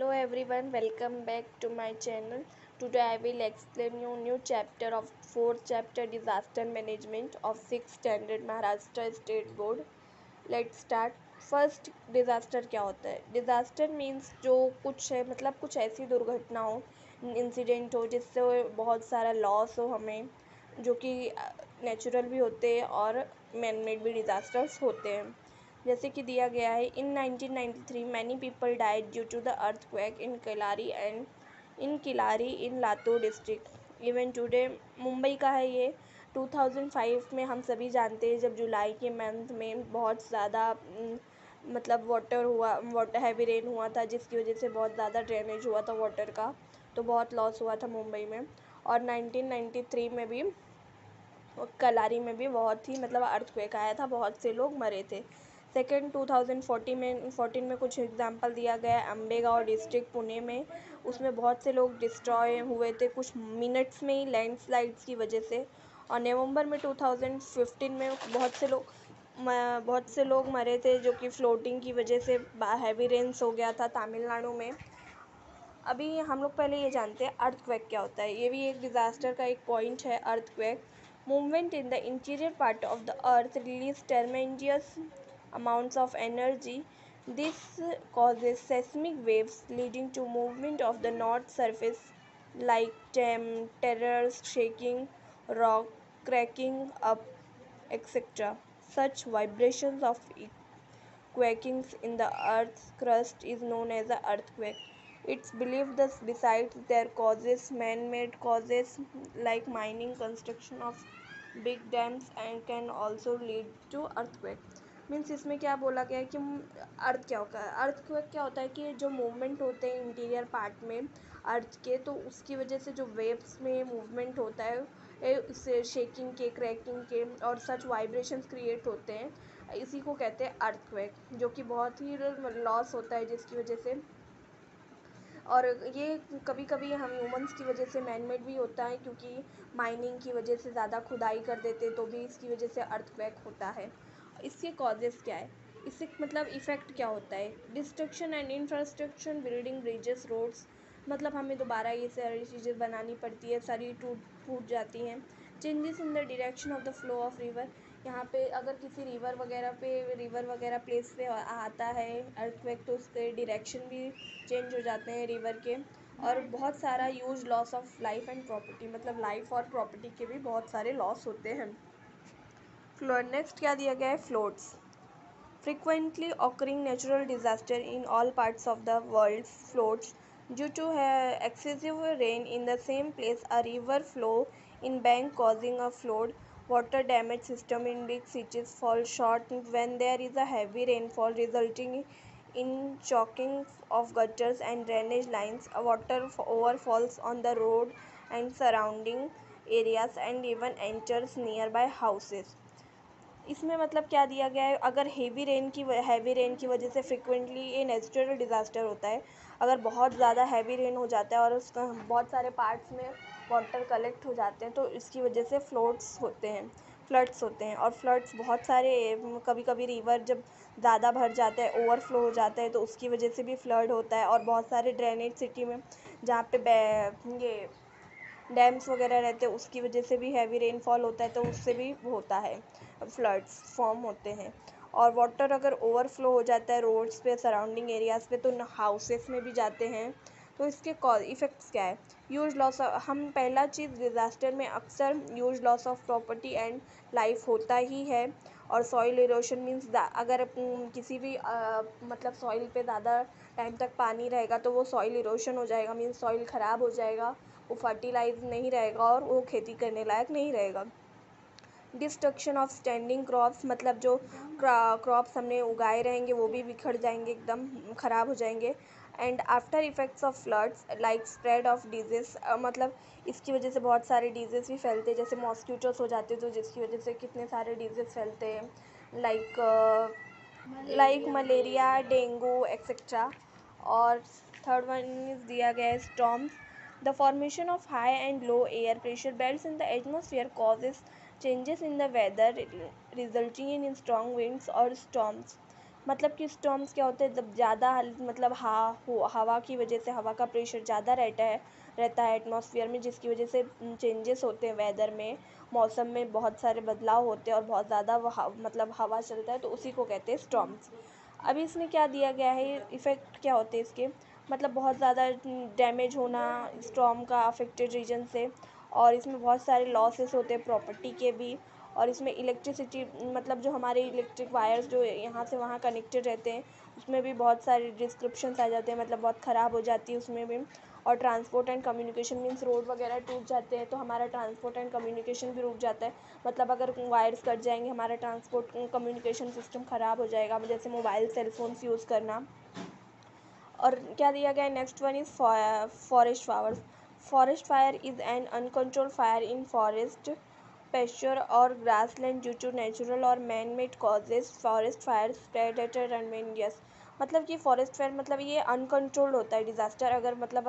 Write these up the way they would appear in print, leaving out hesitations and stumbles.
Hello everyone, welcome back to my channel. Today I will explain you new chapter of fourth chapter disaster management of 6th standard Maharashtra State Board. Let's start. First disaster क्या होता है? Disaster means जो कुछ है मतलब कुछ ऐसी दुर्घटना हो, इंसिडेंट हो जिससे बहुत सारा लॉस हो हमें, जो कि नेचुरल भी होते हैं और मैन मेड भी डिज़ास्टर्स होते हैं। जैसे कि दिया गया है, in 1993 many people died due to the earthquake in Killari and in Latur district. Even today Mumbai का है ये। 2005 में हम सभी जानते हैं, जब जुलाई के मंथ में बहुत ज़्यादा मतलब वाटर हैवी रेन हुआ था, जिसकी वजह से बहुत ज़्यादा ड्रेनेज हुआ था वाटर का, तो बहुत लॉस हुआ था मुंबई में। और 1993 में भी कलारी में भी बहुत ही मतलब अर्थक्वेक आया था, बहुत से लोग मरे थे। सेकेंड 2014 में कुछ एग्जांपल दिया गया है, अम्बेगांव डिस्ट्रिक्ट पुणे में, उसमें बहुत से लोग डिस्ट्रॉय हुए थे कुछ मिनट्स में ही लैंडस्लाइड्स की वजह से। और नवंबर में 2015 में बहुत से लोग मरे थे, जो कि फ्लोटिंग की वजह से हैवी रेन्स हो गया था तमिलनाडु में। अभी हम लोग पहले ये जानते हैं अर्थक्वेक क्या होता है। ये भी एक डिज़ास्टर का एक पॉइंट है। Earthquake movement in the interior part of the earth release tremendous amounts of energy. This causes seismic waves leading to movement of the north surface like terrors, shaking, rock cracking up, etc. Such vibrations of quakings in the earth's crust is known as an earthquake. It's believed that besides their causes, man-made causes like mining, construction of big dams and can also lead to earthquake. Means इसमें क्या बोला गया है कि अर्थ क्या होता है? Earthquake क्या होता है कि जो मूवमेंट होते हैं इंटीरियर पार्ट में अर्थ के, तो उसकी वजह से जो वेव्स में मूवमेंट होता है, इससे शेकिंग के, क्रैकिंग के और सच वाइब्रेशंस क्रिएट होते हैं, इसी को कहते हैं अर्थक्वेक, जो कि बहुत ही लॉस होता है जिसकी वजह से। और ये कभी कभी हम ह्यूमंस की वजह से मैन मेड भी होता है, क्योंकि माइनिंग की वजह से ज़्यादा खुदाई कर देते तो भी इसकी वजह से अर्थक्वेक होता है। इसके कॉजेज़ क्या है? इससे मतलब इफ़ेक्ट क्या होता है? Destruction and infrastructure, building, bridges, roads, मतलब हमें दोबारा ये सारी चीज़ें बनानी पड़ती है, सारी टूट फूट जाती हैं। Changes in the direction of the flow of river, यहाँ पे अगर किसी रिवर वगैरह प्लेस पे आता है अर्थक्वेक, तो उसके डायरेक्शन भी चेंज हो जाते हैं रिवर के। और बहुत सारा use loss of life and property, मतलब लाइफ और प्रॉपर्टी के भी बहुत सारे लॉस होते हैं। फ्लोड नेक्स्ट क्या दिया गया है? फ्लोड्स frequently occurring natural disaster in all parts of the world. Floods due to excessive rain in the same place, a river flow in bank causing a flood. Water damage system in big cities fall short when there is a heavy rainfall, resulting in choking of gutters and drainage lines. Water overfalls on the road and surrounding areas and even enters nearby houses. इसमें मतलब क्या दिया गया है? अगर heavy rain की वजह से फ्रिक्वेंटली ये नेचुरल डिज़ास्टर होता है। अगर बहुत ज़्यादा हैवी रेन हो जाता है और उसका बहुत सारे पार्ट्स में वाटर कलेक्ट हो जाते हैं, तो इसकी वजह से फ्लड्स होते हैं। और फ्लड्स बहुत सारे, कभी कभी रिवर जब ज़्यादा भर जाता है, ओवरफ्लो हो जाता है, तो उसकी वजह से भी फ्लड होता है। और बहुत सारे ड्रेनेज सिटी में जहाँ पे ये डैम्स वगैरह रहते हैं, उसकी वजह से भी हैवी रेनफॉल होता है, तो उससे भी होता है, फ्लड्स फॉर्म होते हैं। और वाटर अगर ओवरफ्लो हो जाता है रोड्स पे, सराउंडिंग एरियाज़ पे, तो हाउसेस में भी जाते हैं। तो इसके कॉज इफ़ेक्ट्स क्या है? ह्यूज लॉस ऑफ, हम पहला चीज़ डिज़ास्टर में अक्सर huge loss of property and life होता ही है। और सॉइल इरोशन मीन्स अगर किसी भी मतलब सॉइल पे ज़्यादा टाइम तक पानी रहेगा, तो वो सॉइल इरोशन हो जाएगा, मीन्स सॉइल ख़राब हो जाएगा, वो फर्टिलाइज नहीं रहेगा और वो खेती करने लायक नहीं रहेगा। डिस्ट्रक्शन ऑफ स्टैंडिंग क्रॉप्स, मतलब जो क्रॉप्स हमने उगाए रहेंगे वो भी बिखर जाएंगे, एकदम ख़राब हो जाएंगे। And after effects of floods like spread of disease, मतलब इसकी वजह से बहुत सारे डिजीज़ भी फैलते हैं, जैसे मॉस्किटोस हो जाते हैं, तो जिसकी वजह से कितने सारे डिजीज़ फैलते हैं, लाइक मलेरिया, डेंगू, एक्सेट्रा। और थर्ड वन इज दिया गया है storms. The formation of high and low air pressure belts in the atmosphere causes changes in the weather, resulting in strong winds or storms. मतलब कि storms क्या होते हैं, जब ज़्यादा मतलब हवा की वजह से हवा का प्रेशर ज़्यादा रहता है एटमॉस्फेयर में, जिसकी वजह से चेंजेस होते हैं वेदर में, मौसम में बहुत सारे बदलाव होते हैं और बहुत ज़्यादा मतलब हवा चलता है, तो उसी को कहते हैं स्टॉर्म्स। अभी इसमें क्या दिया गया है, इफ़ेक्ट क्या होते हैं इसके, मतलब बहुत ज़्यादा डैमेज होना स्टॉर्म का अफेक्टेड रीजन से, और इसमें बहुत सारे लॉसेस होते हैं प्रॉपर्टी के भी, और इसमें इलेक्ट्रिसिटी मतलब जो हमारे इलेक्ट्रिक वायर्स जो यहाँ से वहाँ कनेक्टेड रहते हैं उसमें भी बहुत सारे डिस्क्रिप्शंस आ जाते हैं, मतलब बहुत ख़राब हो जाती है उसमें भी। और transport and communication means road वगैरह टूट जाते हैं तो हमारा ट्रांसपोर्ट एंड कम्युनिकेशन भी रुक जाता है, मतलब अगर वायर्स कट जाएंगे हमारा ट्रांसपोर्ट कम्युनिकेशन सिस्टम ख़राब हो जाएगा, जैसे मोबाइल सेल फोन्स यूज़ करना। और क्या दिया गया है, next one is forest fires. Forest fire is an uncontrolled fire in forest pasture और grassland due to natural और man made causes। forest fire spread at a random। मतलब कि फॉरेस्ट फायर मतलब ये अनकंट्रोल्ड होता है डिज़ास्टर, अगर मतलब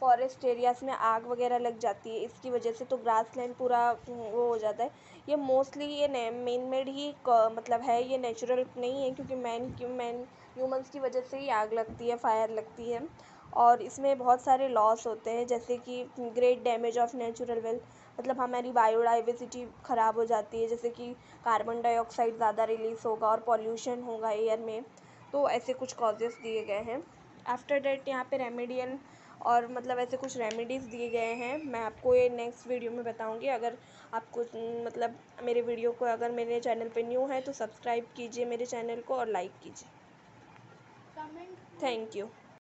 फॉरेस्ट एरियाज में आग वगैरह लग जाती है इसकी वजह से, तो ग्रासलैंड पूरा वो हो जाता है। ये मोस्टली ये मैन मेड ही मतलब है, ये नेचुरल नहीं है, क्योंकि मैन ह्यूमंस की वजह से ही आग लगती है, फायर लगती है। और इसमें बहुत सारे लॉस होते हैं, जैसे कि great damage of natural wealth, मतलब हमारी बायोडाइवर्सिटी ख़राब हो जाती है, जैसे कि कार्बन डाइऑक्साइड ज़्यादा रिलीज़ होगा और पॉल्यूशन होगा एयर में, तो ऐसे कुछ कॉजेज़ दिए गए हैं। आफ्टर डेट यहाँ पे रेमेडियल और मतलब ऐसे कुछ रेमेडीज़ दिए गए हैं, मैं आपको ये नेक्स्ट वीडियो में बताऊँगी। अगर आपको मतलब मेरे वीडियो को अगर मेरे चैनल पे न्यू है तो सब्सक्राइब कीजिए मेरे चैनल को और लाइक कीजिए। Thank you.